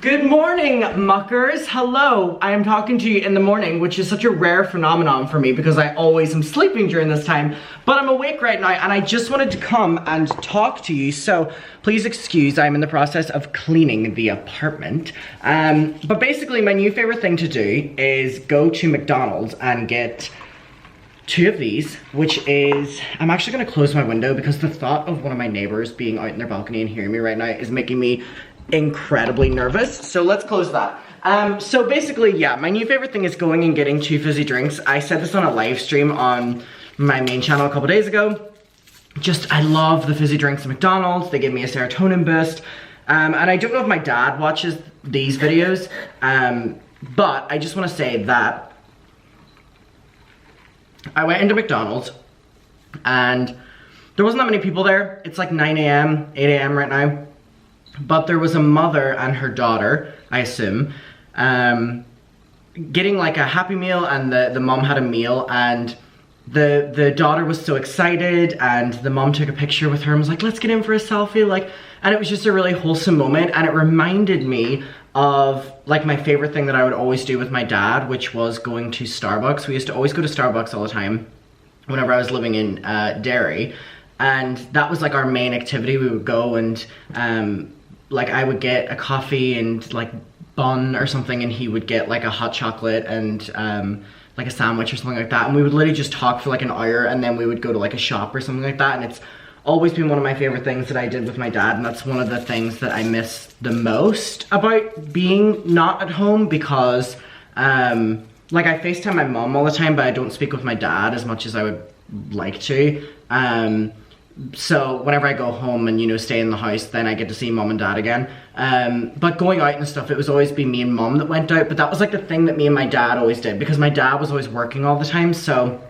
Good morning, muckers. Hello. I am talking to you in the morning, which is such a rare phenomenon for me because I always am sleeping during this time, but I'm awake right now and I just wanted to come and talk to you. So please excuse, I'm in the process of cleaning the apartment. But basically my new favorite thing to do is go to McDonald's and get two of these, which is, I'm actually gonna close my window because the thought of one of my neighbors being out in their balcony and hearing me right now is making me incredibly nervous. So let's close that. So basically, yeah, my new favorite thing is going and getting two fizzy drinks. I said this on a live stream on my main channel a couple days ago. I love the fizzy drinks at McDonald's. They give me a serotonin boost. And I don't know if my dad watches these videos, but I just want to say that I went into McDonald's and there wasn't that many people there. It's like 9 a.m., 8 a.m. right now. But there was a mother and her daughter, I assume, getting like a Happy Meal, and the mom had a meal, and the daughter was so excited, and the mom took a picture with her and was like, let's get in for a selfie, and it was just a really wholesome moment, and it reminded me of like my favorite thing that I would always do with my dad, which was going to Starbucks. We used to always go to Starbucks all the time whenever I was living in Derry, and that was like our main activity. We would go and like I would get a coffee and like bun or something, and he would get like a hot chocolate and like a sandwich or something like that, and we would literally just talk for like an hour, and then we would go to like a shop or something like that. And it's always been one of my favorite things that I did with my dad, and that's one of the things that I miss the most about being not at home, because like I FaceTime my mom all the time, but I don't speak with my dad as much as I would like to. So whenever I go home and, you know, stay in the house, then I get to see mom and dad again. But going out and stuff, it was always be me and mom that went out, but that was like the thing that me and my dad always did, because my dad was always working all the time, so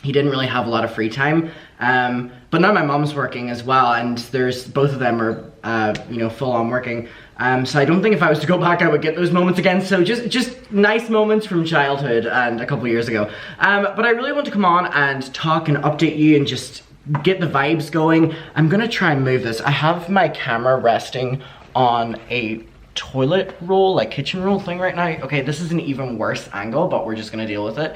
he didn't really have a lot of free time. But now my mom's working as well, and both of them are, you know, full on working. So I don't think if I was to go back, I would get those moments again. So just nice moments from childhood and a couple years ago. But I really want to come on and talk and update you and just get the vibes going. I'm gonna try and move this. I have my camera resting on a toilet roll, like kitchen roll thing right now. Okay, this is an even worse angle, but we're just gonna deal with it.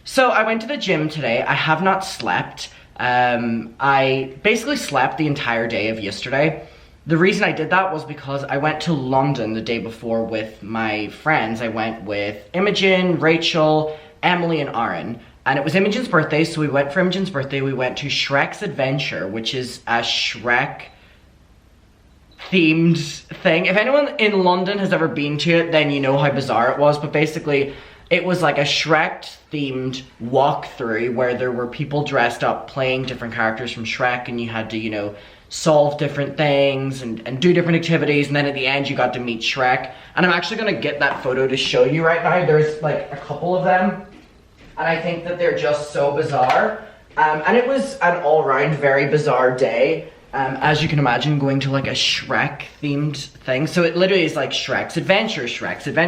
So I went to the gym today. I have not slept. I basically slept the entire day of yesterday. The reason I did that was because I went to London the day before with my friends. I went with Imogen, Rachel, Emily, and Aaron. And it was Imogen's birthday, so we went for Imogen's birthday. We went to Shrek's Adventure, which is a Shrek themed thing. If anyone in London has ever been to it, then you know how bizarre it was. But basically, it was like a Shrek themed walkthrough where there were people dressed up playing different characters from Shrek, and you had to, you know, solve different things and do different activities, and then at the end you got to meet Shrek. And I'm actually gonna get that photo to show you right now. There's like a couple of them, and I think that they're just so bizarre. And it was an all-round very bizarre day, as you can imagine, going to like a Shrek themed thing. So it literally is like Shrek's Adventure.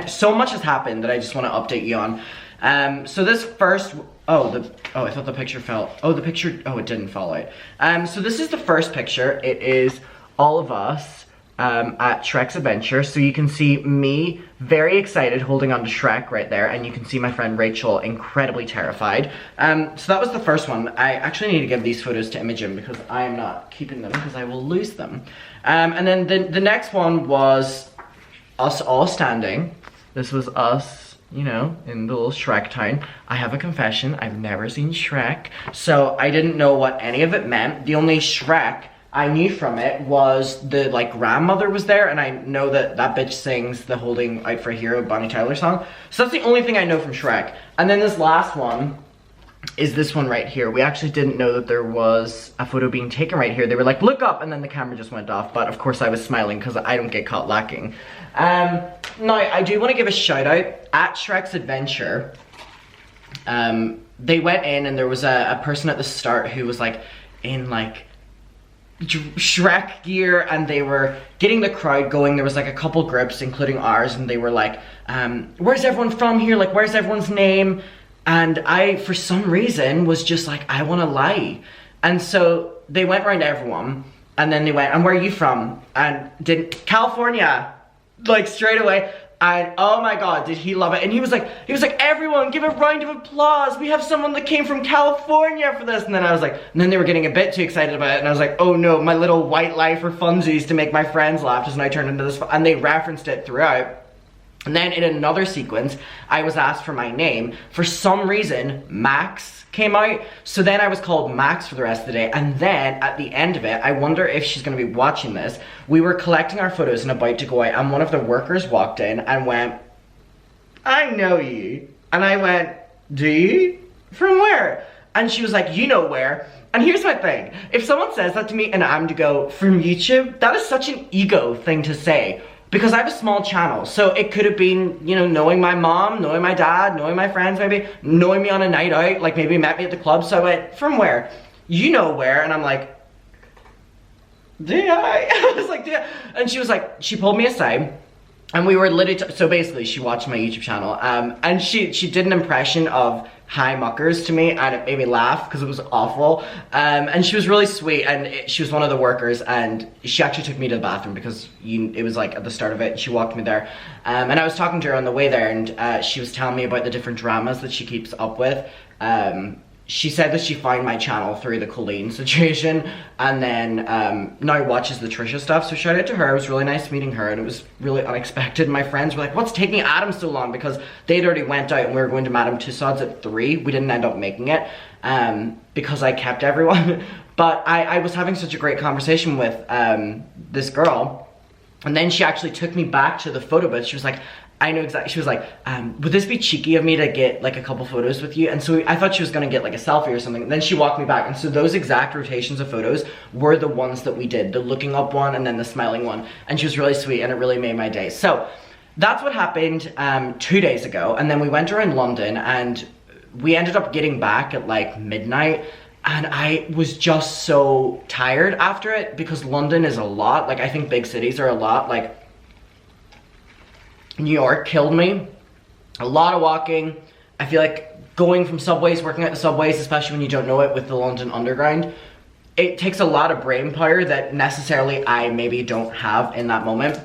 So much has happened that I just want to update you on. So this first, I thought the picture fell. It didn't fall out. So this is the first picture. It is all of us at Shrek's Adventure. So you can see me very excited holding on to Shrek right there, and you can see my friend Rachel incredibly terrified. So that was the first one. I actually need to give these photos to Imogen because I am not keeping them because I will lose them. And then the next one was us all standing. This was us, you know, in the little Shrek town. I have a confession, I've never seen Shrek, so I didn't know what any of it meant. The only Shrek I knew from it was the like grandmother was there, and I know that that bitch sings the Holding Out for a Hero Bonnie Tyler song. So that's the only thing I know from Shrek. And then this last one is this one right here. We actually didn't know that there was a photo being taken right here. They were like, look up, and then the camera just went off, but of course I was smiling because I don't get caught lacking. Now I do want to give a shout out at Shrek's Adventure. They went in and there was a person at the start who was like in like Shrek gear, and they were getting the crowd going. There was like a couple groups, including ours, and they were like, where's everyone from here? Like, where's everyone's name? And I, for some reason, was just like, I want to lie. And so they went around to everyone, and then they went, and where are you from? And California. like straight away. And oh my god, did he love it. And he was like, everyone give a round of applause. We have someone that came from California for this. And then I was like, and then they were getting a bit too excited about it. And I was like, oh no, my little white lie for funsies to make my friends laugh. Just now turned into this, and they referenced it throughout. And then in another sequence, I was asked for my name. For some reason, Max came out. So then I was called Max for the rest of the day. And then at the end of it, I wonder if she's gonna be watching this. We were collecting our photos and about to go out, and one of the workers walked in and went, I know you. And I went, do you? From where? And she was like, you know where. And here's my thing. If someone says that to me and I'm to go, from YouTube, that is such an ego thing to say. Because I have a small channel, so it could have been, you know, knowing my mom, knowing my dad, knowing my friends maybe, knowing me on a night out, like maybe met me at the club. So I went, from where? You know where? And I'm like, do I? I was like, yeah. And she was like, she pulled me aside, and we were literally, so basically she watched my YouTube channel, and she did an impression of Hi Muckers to me, and it made me laugh because it was awful. And she was really sweet, and she was one of the workers, and she actually took me to the bathroom because it was like at the start of it, and she walked me there. And I was talking to her on the way there, and she was telling me about the different dramas that she keeps up with. She said that she found my channel through the Colleen situation, and then now watches the Trisha stuff, so shout out to her. It was really nice meeting her, and it was really unexpected. My friends were like, what's taking Adam so long? Because they'd already went out and we were going to Madame Tussauds at 3. We didn't end up making it because I kept everyone. But I was having such a great conversation with this girl, and then she actually took me back to the photo booth. She was like, I know exactly, she was like, would this be cheeky of me to get like a couple photos with you? And so I thought she was gonna get like a selfie or something. Then she walked me back, and so those exact rotations of photos were the ones that we did, the looking up one and then the smiling one. And she was really sweet, and it really made my day. So that's what happened 2 days ago. And then we went around London, and we ended up getting back at like midnight. And I was just so tired after it, because London is a lot. Like, I think big cities are a lot. Like, New York killed me. A lot of walking. I feel like going from subways, working at the subways, especially when you don't know it with the London Underground, it takes a lot of brain power that necessarily I maybe don't have in that moment.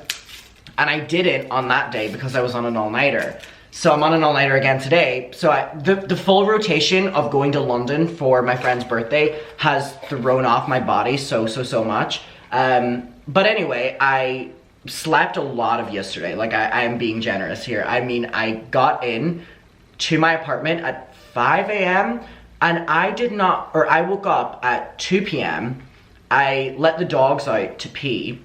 And I didn't on that day because I was on an all-nighter. So I'm on an all-nighter again today. So the full rotation of going to London for my friend's birthday has thrown off my body so much. But anyway, I slept a lot of yesterday. Like, I am being generous here. I mean, I got in to my apartment at 5 a.m. and I woke up at 2 p.m. I let the dogs out to pee.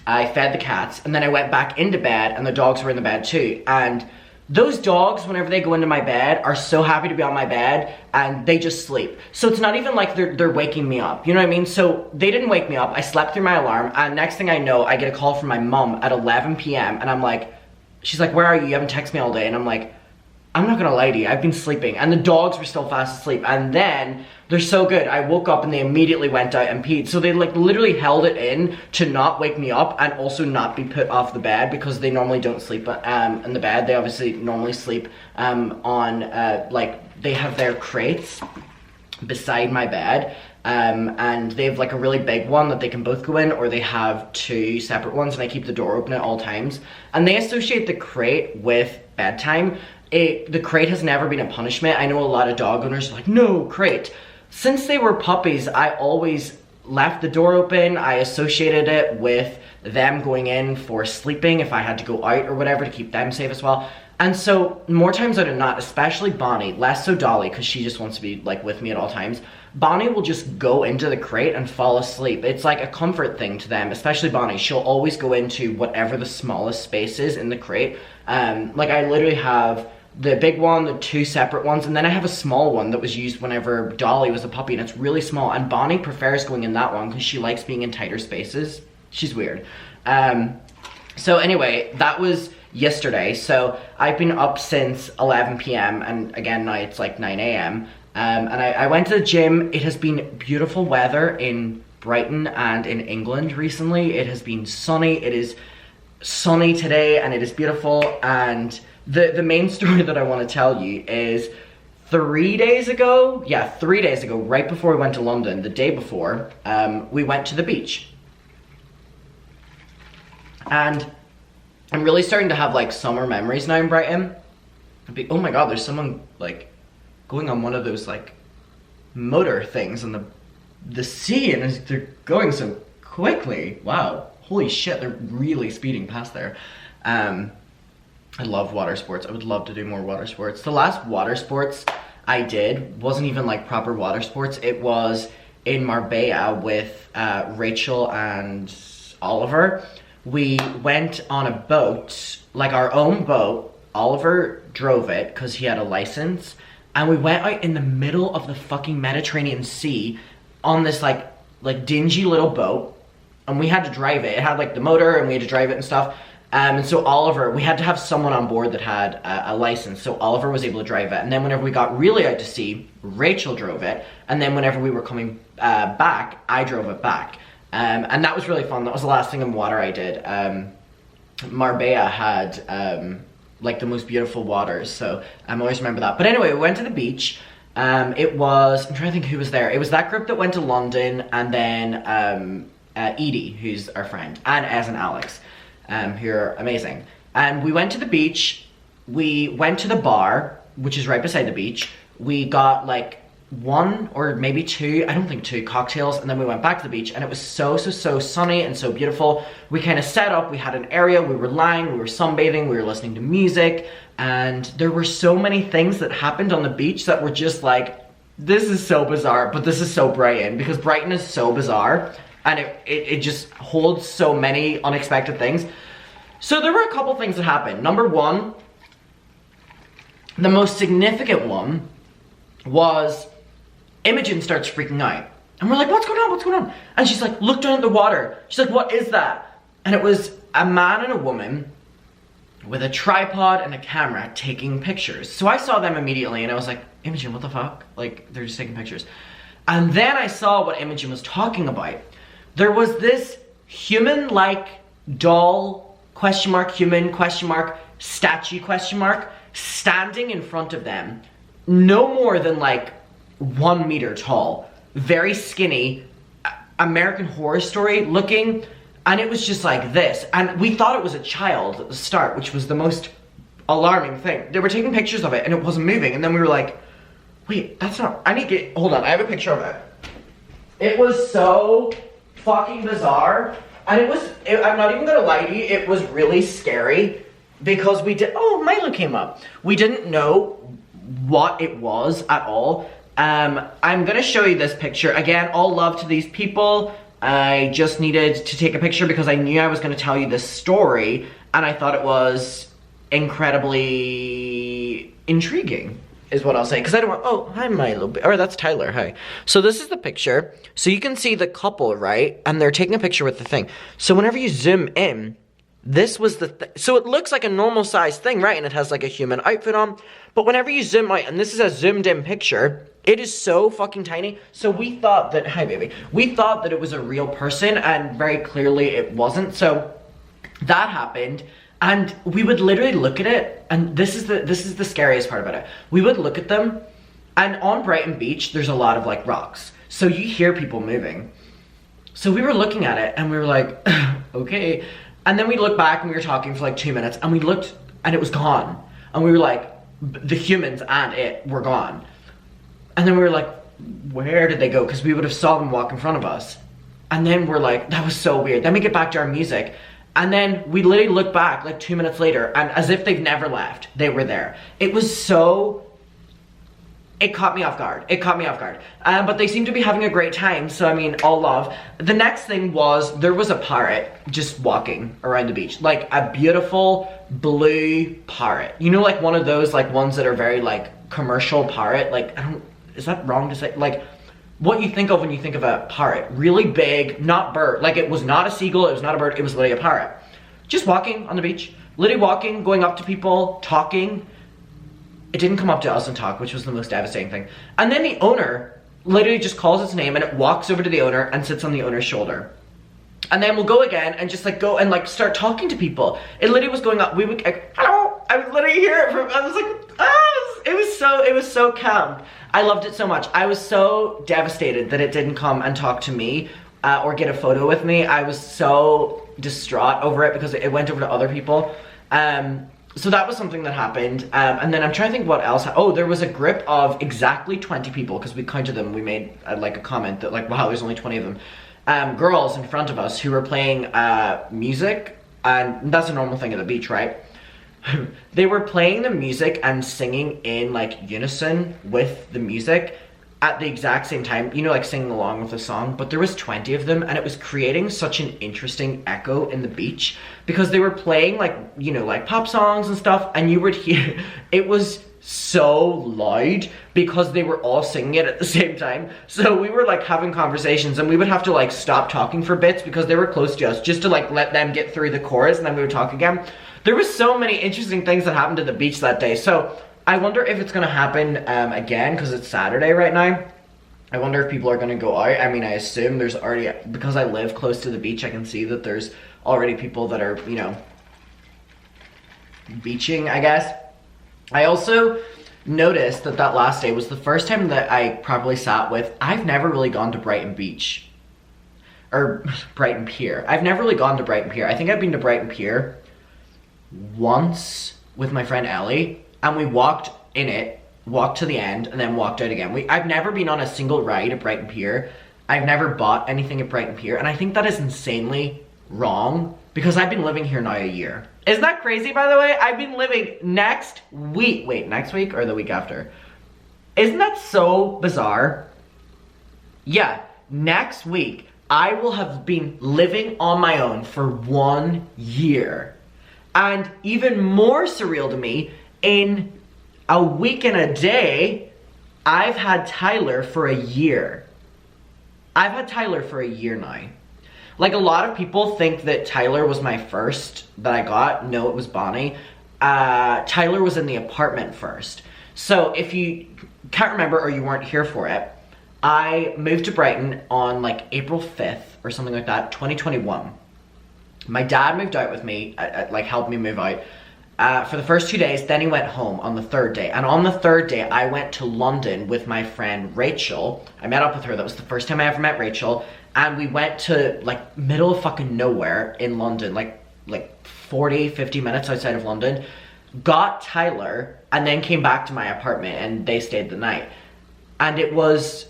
I fed the cats, and then I went back into bed, and the dogs were in the bed too. And those dogs, whenever they go into my bed, are so happy to be on my bed, and they just sleep. So it's not even like they're waking me up, you know what I mean? So they didn't wake me up. I slept through my alarm, and next thing I know, I get a call from my mom at 11 p.m. and I'm like, she's like, where are you? You haven't texted me all day. And I'm like, I'm not gonna lie to you, I've been sleeping. And the dogs were still fast asleep. And then, they're so good, I woke up and they immediately went out and peed. So they like literally held it in to not wake me up and also not be put off the bed, because they normally don't sleep in the bed. They obviously normally sleep on, like, they have their crates beside my bed. And they have like a really big one that they can both go in, or they have 2 separate ones, and I keep the door open at all times. And they associate the crate with bedtime. The crate has never been a punishment. I know a lot of dog owners are like, no, crate. Since they were puppies, I always left the door open. I associated it with them going in for sleeping if I had to go out or whatever, to keep them safe as well. And so more times than not, especially Bonnie, less so Dolly, because she just wants to be like with me at all times, Bonnie will just go into the crate and fall asleep. It's like a comfort thing to them, especially Bonnie. She'll always go into whatever the smallest space is in the crate. Like, I literally have the big one, the 2 separate ones, and then I have a small one that was used whenever Dolly was a puppy, and it's really small, and Bonnie prefers going in that one because she likes being in tighter spaces. She's weird. So anyway, that was yesterday. So I've been up since 11 p.m. and again now it's like 9 a.m. And I went to the gym. It has been beautiful weather in Brighton and in England recently. It has been sunny. It is sunny today and it is beautiful. And the main story that I want to tell you is 3 days ago, right before we went to London, the day before, we went to the beach. And I'm really starting to have like summer memories now in Brighton. Oh my god, there's someone like going on one of those like motor things on the sea, and they're going so quickly. Wow, holy shit, they're really speeding past there. I love water sports. I would love to do more water sports. The last water sports I did wasn't even like proper water sports. It was in Marbella with Rachel and Oliver. We went on a boat, like our own boat. Oliver drove it because he had a license. And we went out in the middle of the fucking Mediterranean Sea on this like dingy little boat. And we had to drive it. It had like the motor and we had to drive it and stuff. And so Oliver, we had to have someone on board that had a license, so Oliver was able to drive it. And then whenever we got really out to sea, Rachel drove it. And then whenever we were coming back, I drove it back. And that was really fun. That was the last thing in water I did. Marbella had like the most beautiful waters, so I always remember that. But anyway, we went to the beach. It was, I'm trying to think who was there. It was that group that went to London, and then Edie, who's our friend, and Ez and Alex. Who are amazing. And we went to the beach, we went to the bar, which is right beside the beach. We got like one or maybe two, I don't think two cocktails, and then we went back to the beach, and it was so sunny and so beautiful. We kind of set up, we had an area, we were lying, we were sunbathing, we were listening to music, and there were so many things that happened on the beach that were just like, this is so bizarre, but this is so Brighton, because Brighton is so bizarre. And it just holds so many unexpected things. So there were a couple things that happened. Number one, the most significant one was Imogen starts freaking out. And we're like, what's going on, what's going on? And she's like, look down at the water. She's like, what is that? And it was a man and a woman with a tripod and a camera taking pictures. So I saw them immediately and I was like, Imogen, what the fuck? Like, they're just taking pictures. And then I saw what Imogen was talking about. There was this human-like doll, question mark, human, question mark, statue, question mark, standing in front of them, no more than like 1 meter tall, very skinny, American Horror Story looking, and it was just like this. And we thought it was a child at the start, which was the most alarming thing. They were taking pictures of it and it wasn't moving, and then we were like, wait, that's not, I need to get, hold on, I have a picture of it. It was so fucking bizarre, and I'm not even gonna lie to you, it was really scary, because Milo came up. We didn't know what it was at all. I'm gonna show you this picture. Again, all love to these people. I just needed to take a picture because I knew I was gonna tell you this story, and I thought it was incredibly intriguing, is what I'll say, because I don't want, oh, hi Milo, or that's Tyler, hi. So this is the picture, so you can see the couple, right, and they're taking a picture with the thing. So whenever you zoom in, this was the so it looks like a normal size thing, right, and it has like a human outfit on, but whenever you zoom out, and this is a zoomed in picture, it is so fucking tiny. So we thought that, hi baby, we thought that it was a real person, and very clearly it wasn't. So that happened. And we would literally look at it, and this is the scariest part about it. We would look at them, and on Brighton Beach, there's a lot of like rocks. So you hear people moving. So we were looking at it, and we were like, okay. And then we looked back, and we were talking for like 2 minutes, and we looked, and it was gone. And we were like, the humans and it were gone. And then we were like, where did they go? Because we would have saw them walk in front of us. And then we're like, that was so weird. Then we get back to our music. And then we literally look back like 2 minutes later, and as if they've never left, they were there. It was so, it caught me off guard. It caught me off guard. But they seem to be having a great time, so I mean, all love. The next thing was, there was a parrot just walking around the beach. Like a beautiful blue parrot. You know, like one of those like ones that are very like commercial parrot. Like, is that wrong to say? Like, what you think of when you think of a parrot. Really big, not bird. Like, it was not a seagull, it was not a bird, it was literally a parrot. Just walking on the beach. Literally walking, going up to people, talking. It didn't come up to us and talk, which was the most devastating thing. And then the owner literally just calls its name, and it walks over to the owner and sits on the owner's shoulder. And then we'll go again and just like go and like start talking to people. It literally was going up, we would like, hello! I would literally hear it from, I was like, ah! It was so calm. I loved it so much. I was so devastated that it didn't come and talk to me. or get a photo with me. I was so distraught over it because it went over to other people. So that was something that happened. And then I'm trying to think what else. Oh, there was a group of exactly 20 people, because we counted them. We made like a comment that like, wow, there's only 20 of them. Girls in front of us who were playing music, and that's a normal thing at the beach, right? They were playing the music and singing in like unison with the music at the exact same time, you know, like singing along with the song. But there was 20 of them, and it was creating such an interesting echo in the beach, because they were playing like, you know, like pop songs and stuff, and you would hear, it was so loud because they were all singing it at the same time. So we were like having conversations, and we would have to like stop talking for bits because they were close to us, just to like let them get through the chorus, and then we would talk again. There was so many interesting things that happened at the beach that day. So I wonder if it's gonna happen again, because it's Saturday right now. I wonder if people are gonna go out. I mean, I assume there's already, because I live close to the beach, I can see that there's already people that are, you know, beaching, I guess. I also noticed that that last day was the first time that I probably sat with, I've never really gone to Brighton Beach. Or Brighton Pier. I've never really gone to Brighton Pier. I think I've been to Brighton Pier once with my friend Ellie, and we walked in it, walked to the end, and then walked out again. I've never been on a single ride at Brighton Pier. I've never bought anything at Brighton Pier, and I think that is insanely wrong, because I've been living here now a year. Isn't that crazy, by the way? I've been living next week or the week after? Isn't that so bizarre? Yeah, next week, I will have been living on my own for 1 year. And even more surreal to me, in a week and a day, I've had Tyler for a year. I've had Tyler for a year now. Like, a lot of people think that Tyler was my first that I got. No, it was Bonnie. Tyler was in the apartment first. So if you can't remember or you weren't here for it, I moved to Brighton on like April 5th or something like that, 2021. My dad moved out with me, like helped me move out for the first 2 days. Then he went home on the third day. And on the third day, I went to London with my friend Rachel. I met up with her. That was the first time I ever met Rachel. And we went to like middle of fucking nowhere in London, like 40, 50 minutes outside of London. Got Tyler, and then came back to my apartment, and they stayed the night. And it was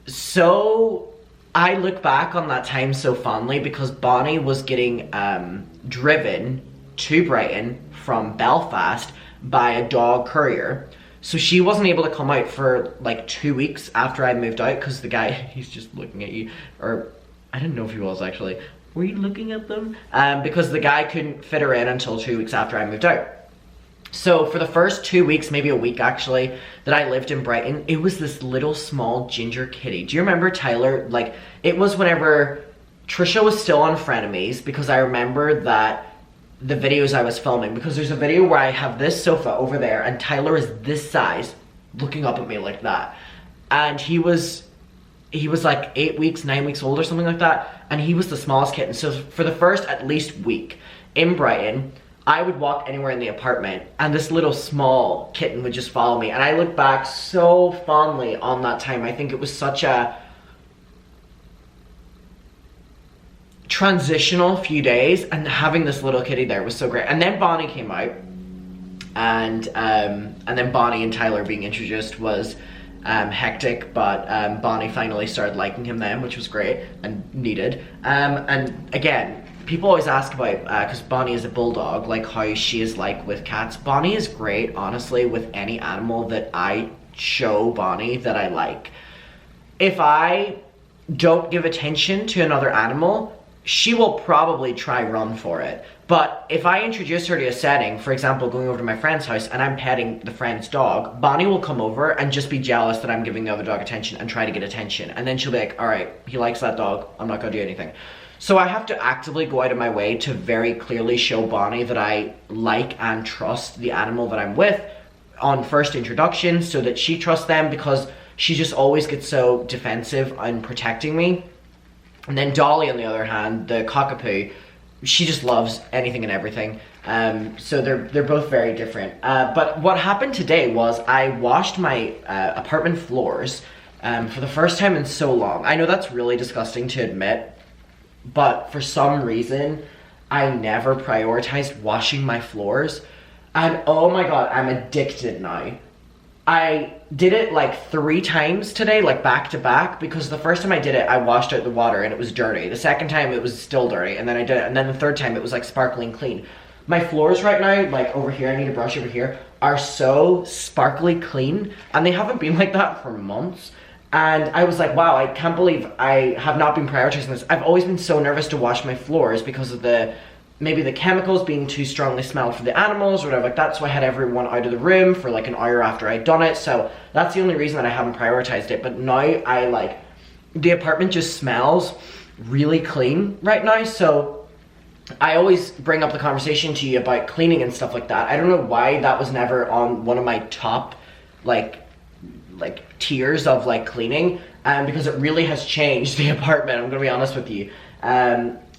so, I look back on that time so fondly, because Bonnie was getting driven to Brighton from Belfast by a dog courier. So she wasn't able to come out for like 2 weeks after I moved out, because the guy, he's just looking at you, or I didn't know if he was actually. Were you looking at them? Because the guy couldn't fit her in until 2 weeks after I moved out. So for the first 2 weeks, maybe a week actually, that I lived in Brighton, it was this little small ginger kitty. Do you remember Tyler? Like, it was whenever Trisha was still on Frenemies, because I remember that the videos I was filming, because there's a video where I have this sofa over there and Tyler is this size looking up at me like that, and he was like 8 weeks, 9 weeks old or something like that, and he was the smallest kitten. So for the first at least week in Brighton, I would walk anywhere in the apartment and this little small kitten would just follow me, and I look back so fondly on that time. I think it was such a transitional few days, and having this little kitty there was so great. And then Bonnie came out, and then Bonnie and Tyler being introduced was hectic, but Bonnie finally started liking him then, which was great and needed. And again, people always ask about, because Bonnie is a bulldog, like how she is like with cats. Bonnie is great, honestly, with any animal that I show Bonnie that I like. If I don't give attention to another animal, she will probably try run for it. But if I introduce her to a setting, for example, going over to my friend's house and I'm petting the friend's dog, Bonnie will come over and just be jealous that I'm giving the other dog attention and try to get attention. And then she'll be like, all right, he likes that dog, I'm not gonna do anything. So I have to actively go out of my way to very clearly show Bonnie that I like and trust the animal that I'm with on first introduction, so that she trusts them, because she just always gets so defensive in protecting me. And then Dolly, on the other hand, the cockapoo, she just loves anything and everything. So they're both very different. But what happened today was I washed my apartment floors for the first time in so long. I know that's really disgusting to admit, but for some reason, I never prioritized washing my floors. And oh my god, I'm addicted now. I did it like 3 times today, like back to back, because the first time I did it, I washed out the water and it was dirty. The second time it was still dirty, and then I did it, and then the third time it was like sparkling clean. My floors right now, like over here, I need a brush over here, are so sparkly clean, and they haven't been like that for months. And I was like, wow, I can't believe I have not been prioritizing this. I've always been so nervous to wash my floors because of maybe the chemicals being too strongly smelled for the animals or whatever like that, so I had everyone out of the room for like an hour after I'd done it, so that's the only reason that I haven't prioritized it. But now I like, the apartment just smells really clean right now, so I always bring up the conversation to you about cleaning and stuff like that. I don't know why that was never on one of my top like tiers of like cleaning, because it really has changed the apartment, I'm gonna be honest with you.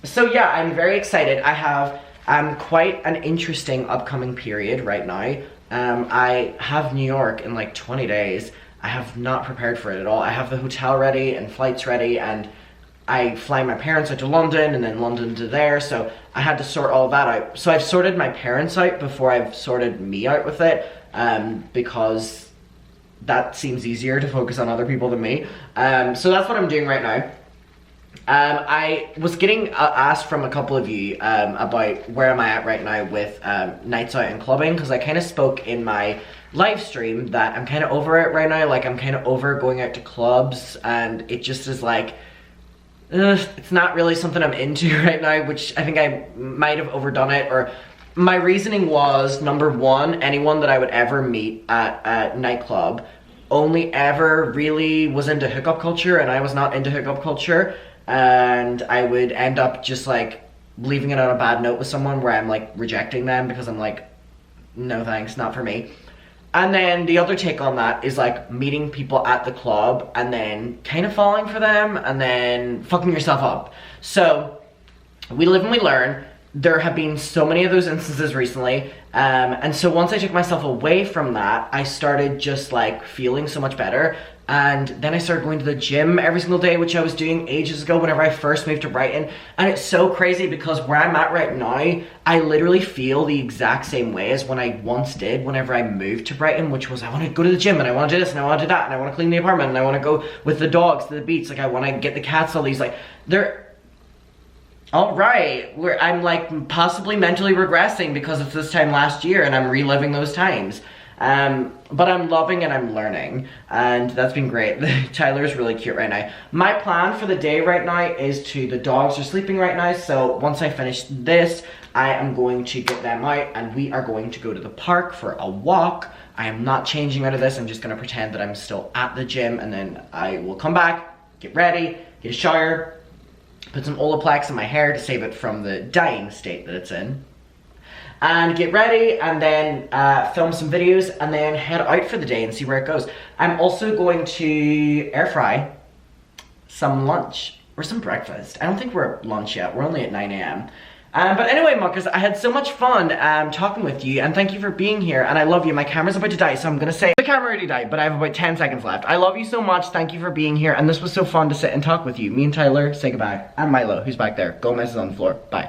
So yeah, I'm very excited. I have quite an interesting upcoming period right now. I have New York in like 20 days. I have not prepared for it at all. I have the hotel ready and flights ready, and I fly my parents out to London and then London to there, so I had to sort all that out. So I've sorted my parents out before I've sorted me out with it, because that seems easier to focus on other people than me. So that's what I'm doing right now. I was getting asked from a couple of you about where am I at right now with nights out and clubbing, because I kind of spoke in my live stream that I'm kind of over it right now. Like, I'm kind of over going out to clubs, and it just is like, it's not really something I'm into right now, which I think I might have overdone it. Or my reasoning was, number one, anyone that I would ever meet at a nightclub only ever really was into hookup culture, and I was not into hookup culture. And I would end up just like leaving it on a bad note with someone where I'm like rejecting them because I'm like, no thanks, not for me. And then the other take on that is like meeting people at the club and then kind of falling for them and then fucking yourself up. So we live and we learn. There have been so many of those instances recently, and so once I took myself away from that, I started just like feeling so much better. And then I started going to the gym every single day, which I was doing ages ago whenever I first moved to Brighton. And it's so crazy because where I'm at right now, I literally feel the exact same way as when I once did whenever I moved to Brighton, which was I want to go to the gym and I want to do this and I want to do that and I want to clean the apartment and I want to go with the dogs to the beach. Like, I want to get the cats all these, like, they're all right, I'm like possibly mentally regressing because it's this time last year and I'm reliving those times. But I'm loving and I'm learning, and that's been great. Tyler's really cute right now. My plan for the day right now is the dogs are sleeping right now, so once I finish this, I am going to get them out and we are going to go to the park for a walk. I am not changing out of this, I'm just going to pretend that I'm still at the gym, and then I will come back, get ready, get a shower, put some Olaplex in my hair to save it from the dying state that it's in, and get ready, and then film some videos, and then head out for the day and see where it goes. I'm also going to air fry some lunch, or some breakfast. I don't think we're at lunch yet, we're only at 9 a.m. But anyway, muckers, I had so much fun talking with you, and thank you for being here, and I love you. My camera's about to die, so I'm gonna say, the camera already died, but I have about 10 seconds left. I love you so much, thank you for being here, and this was so fun to sit and talk with you. Me and Tyler, say goodbye. And Milo, who's back there. Gomez is on the floor, bye.